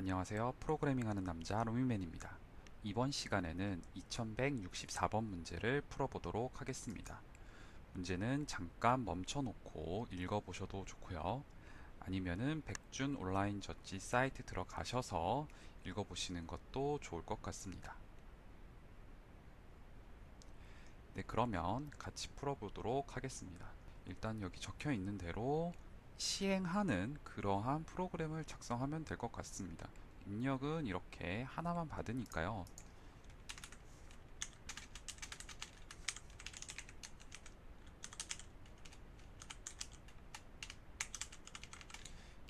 안녕하세요. 프로그래밍 하는 남자 로미맨입니다. 이번 시간에는 2164번 문제를 풀어보도록 하겠습니다. 문제는 잠깐 멈춰놓고 읽어보셔도 좋고요. 아니면은 백준 온라인 저지 사이트 들어가셔서 읽어보시는 것도 좋을 것 같습니다. 네, 그러면 같이 풀어보도록 하겠습니다. 일단 여기 적혀 있는 대로 시행하는 그러한 프로그램을 작성하면 될 것 같습니다. 입력은 이렇게 하나만 받으니까요.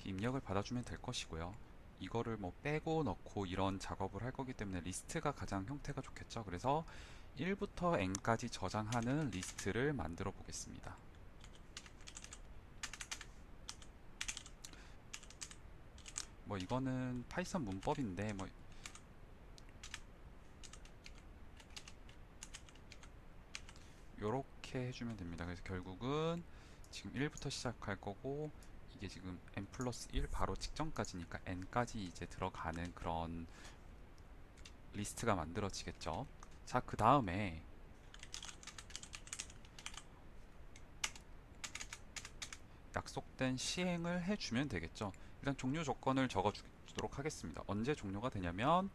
입력을 받아주면 될 것이고요. 이거를 뭐 빼고 넣고 이런 작업을 할 거기 때문에 리스트가 가장 형태가 좋겠죠. 그래서 1부터 n까지 저장하는 리스트를 만들어 보겠습니다. 뭐 이거는 파이썬 문법인데 뭐 요렇게 해주면 됩니다. 그래서 결국은 지금 1부터 시작할 거고 이게 지금 n 플러스 1 바로 직전까지니까 n까지 이제 들어가는 그런 리스트가 만들어지겠죠. 자, 그 다음에 약속된 시행을 해주면 되겠죠. 일단 종료 조건을 적어주도록 하겠습니다. 언제 종료가 되냐면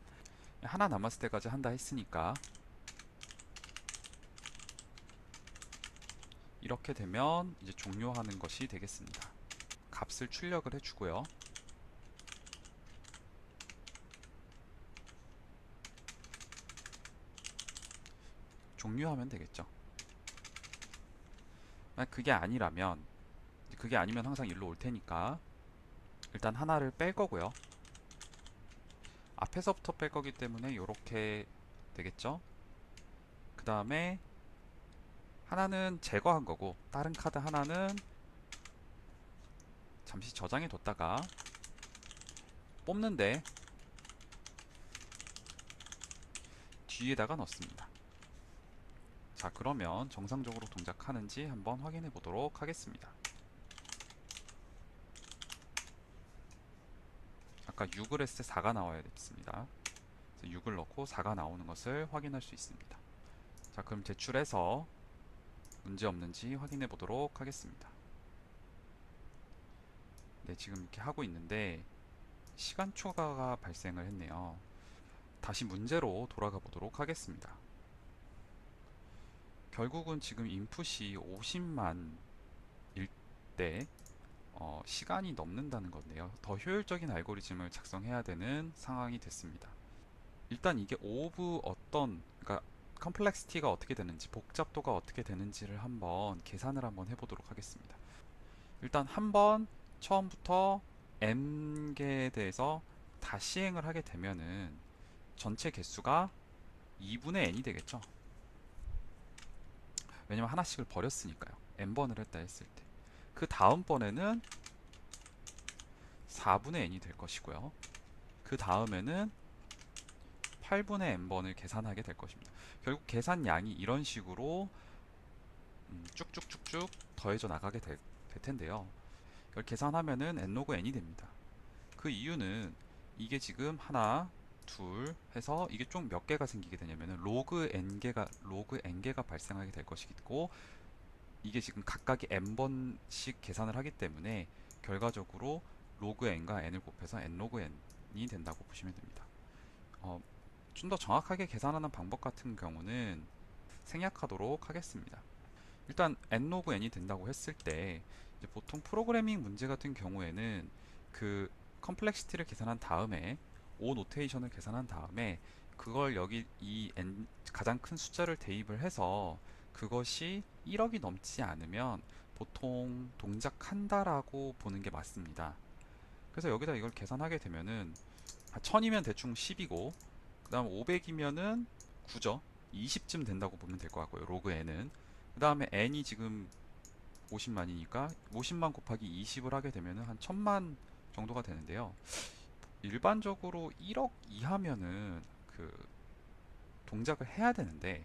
하나 남았을 때까지 한다 했으니까 이렇게 되면 이제 종료하는 것이 되겠습니다. 값을 출력을 해주고요. 종료하면 되겠죠. 만약 그게 아니면 항상 일로 올 테니까 일단 하나를 뺄 거고요. 앞에서부터 뺄 거기 때문에 이렇게 되겠죠. 그 다음에 하나는 제거한 거고 다른 카드 하나는 잠시 저장해 뒀다가 뽑는데 뒤에다가 넣습니다. 자, 그러면 정상적으로 동작하는지 한번 확인해 보도록 하겠습니다. 아까 6을 했을 때 4가 나와야 됐습니다. 6을 넣고 4가 나오는 것을 확인할 수 있습니다. 자, 그럼 제출해서 문제 없는지 확인해 보도록 하겠습니다. 네, 지금 이렇게 하고 있는데 시간 초과가 발생을 했네요. 다시 문제로 돌아가 보도록 하겠습니다. 결국은 지금 인풋이 50만일 때 시간이 넘는다는 건데요. 더 효율적인 알고리즘을 작성해야 되는 상황이 됐습니다. 일단 이게 오브 그러니까 컴플렉시티가 어떻게 되는지, 복잡도가 어떻게 되는지를 한번 계산을 한번 해보도록 하겠습니다. 일단 한번 처음부터 n개에 대해서 다 시행을 하게 되면은 전체 개수가 2분의 n이 되겠죠. 왜냐면 하나씩을 버렸으니까요. n번을 했다 했을 때. 그 다음번에는 4분의 n이 될 것이고요. 그 다음에는 8분의 n번을 계산하게 될 것입니다. 결국 계산량이 이런 식으로 쭉쭉쭉쭉 더해져 나가게 될 텐데요. 이걸 계산하면은 n 로그 n이 됩니다. 그 이유는 이게 지금 하나, 둘 해서 이게 좀 몇 개가 생기게 되냐면은 로그 n개가 발생하게 될 것이고 이게 지금 각각이 n번씩 계산을 하기 때문에 결과적으로 로그 n과 n을 곱해서 n 로그 n이 된다고 보시면 됩니다. 좀 더 정확하게 계산하는 방법 같은 경우는 생략하도록 하겠습니다. 일단 n 로그 n이 된다고 했을 때 이제 보통 프로그래밍 문제 같은 경우에는 그 컴플렉시티를 계산한 다음에 O 노테이션을 계산한 다음에 그걸 여기 이 n 가장 큰 숫자를 대입을 해서 그것이 1억이 넘지 않으면 보통 동작한다라고 보는 게 맞습니다. 그래서 여기다 이걸 계산하게 되면은 1000이면 대충 10이고 그 다음 500이면은 9죠. 20쯤 된다고 보면 될 것 같고요. 로그 n은. 그 다음에 n이 지금 50만이니까 50만 곱하기 20을 하게 되면은 한 1000만 정도가 되는데요. 일반적으로 1억 이하면은 그 동작을 해야 되는데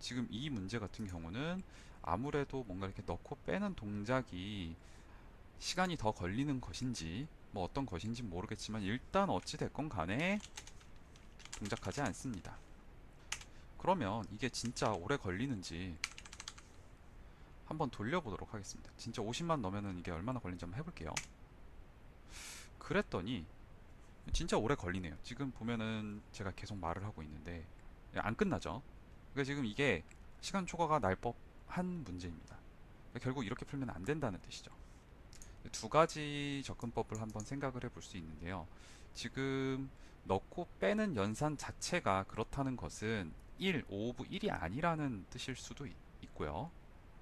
지금 이 문제 같은 경우는 아무래도 뭔가 이렇게 넣고 빼는 동작이 시간이 더 걸리는 것인지 뭐 어떤 것인지 모르겠지만 일단 어찌 됐건 간에 동작하지 않습니다. 그러면 이게 진짜 오래 걸리는지 한번 돌려보도록 하겠습니다. 진짜 50만 넣으면은 이게 얼마나 걸리는지 한번 해볼게요. 그랬더니 진짜 오래 걸리네요. 지금 보면은 제가 계속 말을 하고 있는데 안 끝나죠. 그러니까 지금 이게 시간 초과가 날 법한 문제입니다. 그러니까 결국 이렇게 풀면 안 된다는 뜻이죠. 두 가지 접근법을 한번 생각을 해볼 수 있는데요. 지금 넣고 빼는 연산 자체가 그렇다는 것은 1, 5부 1이 아니라는 뜻일 수도 있고요.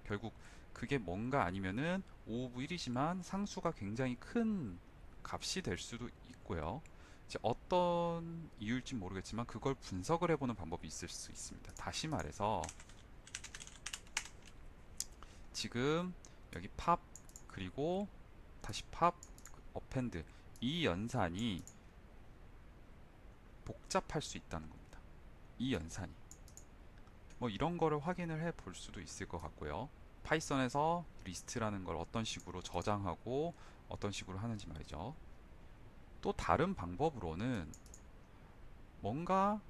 결국 그게 뭔가 아니면은 5부 1이지만 상수가 굉장히 큰 값이 될 수도 있고요. 이제 어떤 이유일지 모르겠지만 그걸 분석을 해보는 방법이 있을 수 있습니다. 다시 말해서 지금 여기 팝 그리고 다시 팝 어펜드 이 연산이 복잡할 수 있다는 겁니다. 이 연산이 뭐 이런 거를 확인을 해 볼 수도 있을 것 같고요. 파이썬에서 리스트라는 걸 어떤 식으로 저장하고 어떤 식으로 하는지 말이죠. 또 다른 방법으로는 뭔가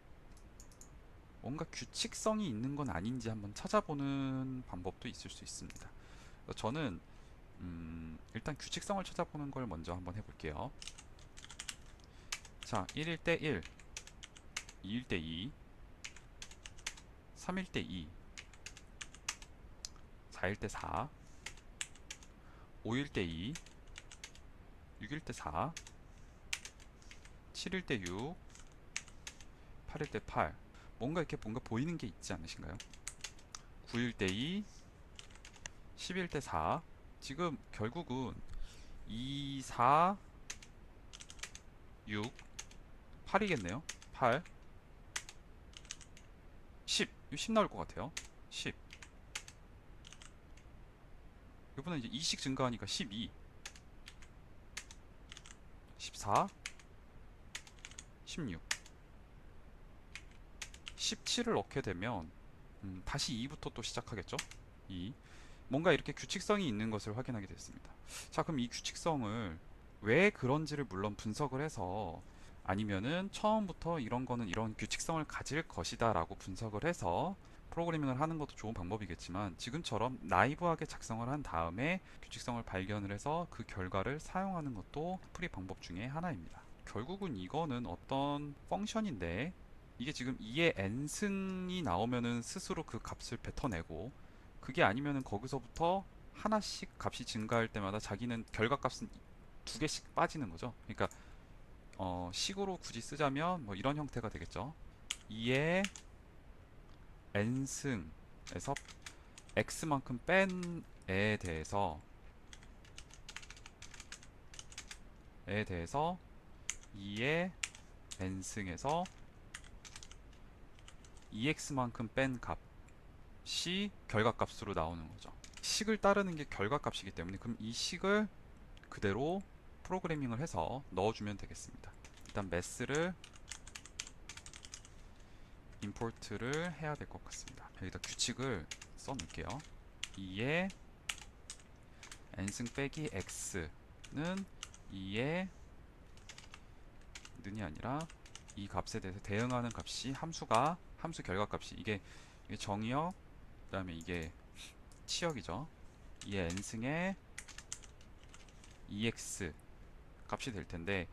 규칙성이 있는 건 아닌지 한번 찾아보는 방법도 있을 수 있습니다. 저는 일단 규칙성을 찾아보는 걸 먼저 한번 해볼게요. 자, 1일 때 1, 2일 때 2, 3일 때 2, 4일 때 4, 5일 때 2, 6일 때 4, 7일 때 6, 8일 때 8. 뭔가 이렇게 뭔가 보이는 게 있지 않으신가요? 9일 때 2, 10일 때 4. 지금 결국은 2, 4, 6, 8이겠네요. 8, 10. 이거 10 나올 것 같아요. 10. 이번에 이제 2씩 증가하니까 12, 14, 16, 17을 넣게 되면 다시 2부터 또 시작하겠죠? 2. 뭔가 이렇게 규칙성이 있는 것을 확인하게 됐습니다. 자, 그럼 이 규칙성을 왜 그런지를 물론 분석을 해서 아니면은 처음부터 이런 거는 이런 규칙성을 가질 것이다 라고 분석을 해서 프로그래밍을 하는 것도 좋은 방법이겠지만 지금처럼 나이브하게 작성을 한 다음에 규칙성을 발견을 해서 그 결과를 사용하는 것도 프리 방법 중에 하나입니다. 결국은 이거는 어떤 펑션인데 이게 지금 2의 n승이 나오면은 스스로 그 값을 뱉어내고 그게 아니면은 거기서부터 하나씩 값이 증가할 때마다 자기는 결과값은 두 개씩 빠지는 거죠. 그러니까 식으로 굳이 쓰자면 뭐 이런 형태가 되겠죠. 2의 n승에서 x만큼 뺀 에 대해서 2의 n승에서 2x만큼 뺀 값이 결과값으로 나오는 거죠. 식을 따르는 게 결과값이기 때문에 그럼 이 식을 그대로 프로그래밍을 해서 넣어주면 되겠습니다. 일단 math를 임포트를 해야 될 것 같습니다. 여기다 규칙을 써놓을게요. 2의 n승 빼기 x는 2의 는이 아니라 이 값에 대해서 대응하는 값이 함수 결과값이 이게 정의역 그 다음에 이게 치역이죠. 2의 n승의 ex 값이 될 텐데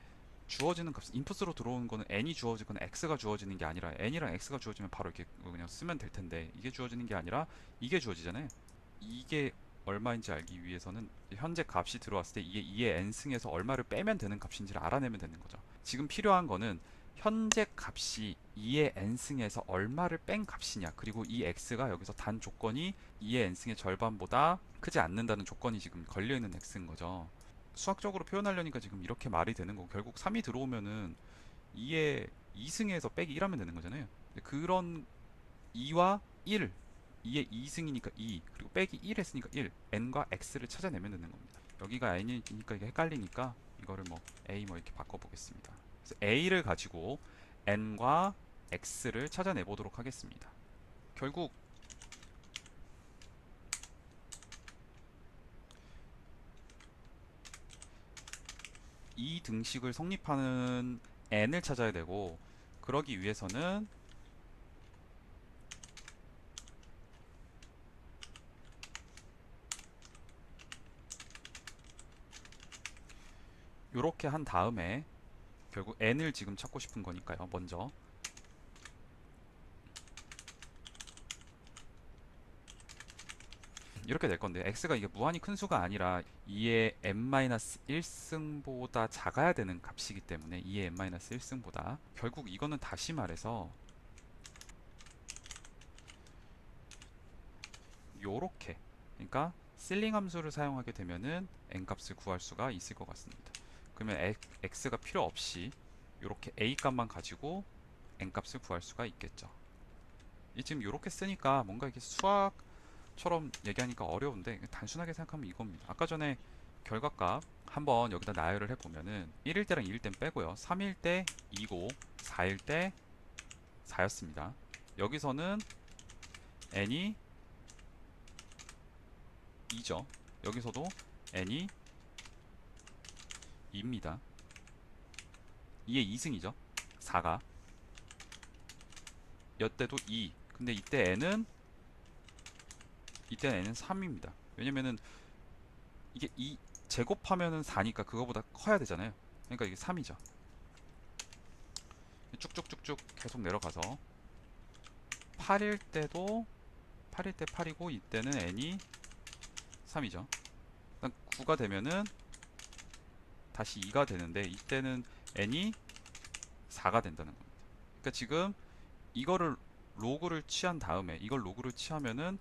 주어지는 값, 인풋으로 들어오는 거는 n이 주어지거나 x가 주어지는 게 아니라 n이랑 x가 주어지면 바로 이렇게 그냥 쓰면 될 텐데 이게 주어지는 게 아니라 이게 주어지잖아요. 이게 얼마인지 알기 위해서는 현재 값이 들어왔을 때 이게 2의 n승에서 얼마를 빼면 되는 값인지를 알아내면 되는 거죠. 지금 필요한 거는 현재 값이 2의 n승에서 얼마를 뺀 값이냐 그리고 이 x가 여기서 단 조건이 2의 n승의 절반보다 크지 않는다는 조건이 지금 걸려있는 x인 거죠. 수학적으로 표현하려니까 지금 이렇게 말이 되는 거고 결국 3이 들어오면은 2의 2승에서 빼기 1하면 되는 거잖아요. 그런 2와 1 2의 2승이니까 2 그리고 빼기 1 했으니까 1 n과 x를 찾아내면 되는 겁니다. 여기가 n이니까 이게 헷갈리니까 이거를 뭐 a 뭐 이렇게 바꿔보겠습니다. 그래서 a를 가지고 n과 x를 찾아내 보도록 하겠습니다. 결국 이 등식을 성립하는 n을 찾아야 되고, 그러기 위해서는 이렇게 한 다음에 결국 n을 지금 찾고 싶은 거니까요. 먼저 이렇게 될 건데, x가 이게 무한히 큰 수가 아니라 2의 n-1승보다 작아야 되는 값이기 때문에 2의 n-1승보다, 결국 이거는 다시 말해서 요렇게, 그러니까 실링 함수를 사용하게 되면은 n 값을 구할 수가 있을 것 같습니다. 그러면 x가 필요 없이 이렇게 a 값만 가지고 n 값을 구할 수가 있겠죠. 이 지금 이렇게 쓰니까 뭔가 이게 수학처럼 얘기하니까 어려운데, 단순하게 생각하면 이겁니다. 아까 전에 결과값 한번 여기다 나열을 해보면은 1일 때랑 2일 땐 빼고요, 3일 때 2고 4일 때 4였습니다. 여기서는 n이 2죠. 여기서도 n이 2입니다. 2의 2승이죠. 4가. 여때도 2. 근데 이때는 n은 3입니다. 왜냐면은 이게 2 제곱하면은 4니까 그거보다 커야 되잖아요. 그러니까 이게 3이죠. 쭉쭉쭉쭉 계속 내려가서 8일 때도 8일 때 8이고, 이때는 n이 3이죠. 9가 되면은 다시 2가 되는데, 이때는 n이 4가 된다는 겁니다. 그러니까 지금 이거를 로그를 취한 다음에 이걸 로그를 취하면은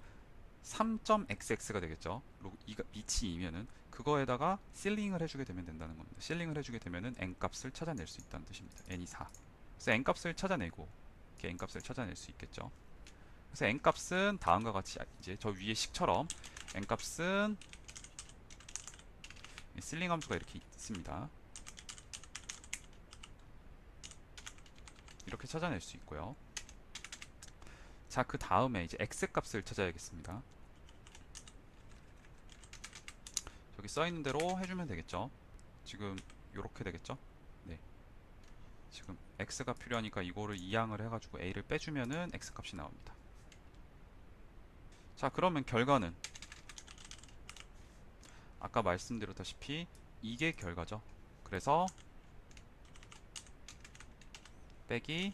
3.xx가 되겠죠. 로그 2가 밑이 2면은 그거에다가 실링을 해주게 되면 된다는 겁니다. 실링을 해주게 되면은 n 값을 찾아낼 수 있다는 뜻입니다. n이 4. 그래서 n 값을 찾아내고 이렇게 n 값을 찾아낼 수 있겠죠. 그래서 n 값은 다음과 같이, 이제 저 위에 식처럼 n 값은 실링 함수가 이렇게 있습니다. 이렇게 찾아낼 수 있고요. 자, 그 다음에 이제 x 값을 찾아야겠습니다. 여기 써 있는 대로 해주면 되겠죠. 지금 이렇게 되겠죠. 네, 지금 x가 필요하니까 이거를 이항을 해가지고 a를 빼주면은 x 값이 나옵니다. 자, 그러면 결과는 아까 말씀드렸다시피 이게 결과죠. 그래서 빼기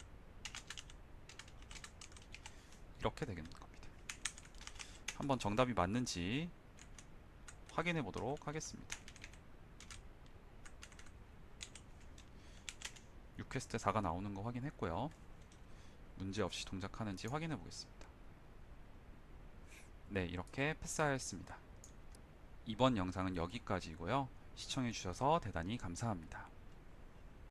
이렇게 되는 겁니다. 한번 정답이 맞는지 확인해 보도록 하겠습니다. 6퀘스트 4가 나오는 거 확인했고요. 문제 없이 동작하는지 확인해 보겠습니다. 네, 이렇게 패스하였습니다. 이번 영상은 여기까지고요. 시청해 주셔서 대단히 감사합니다.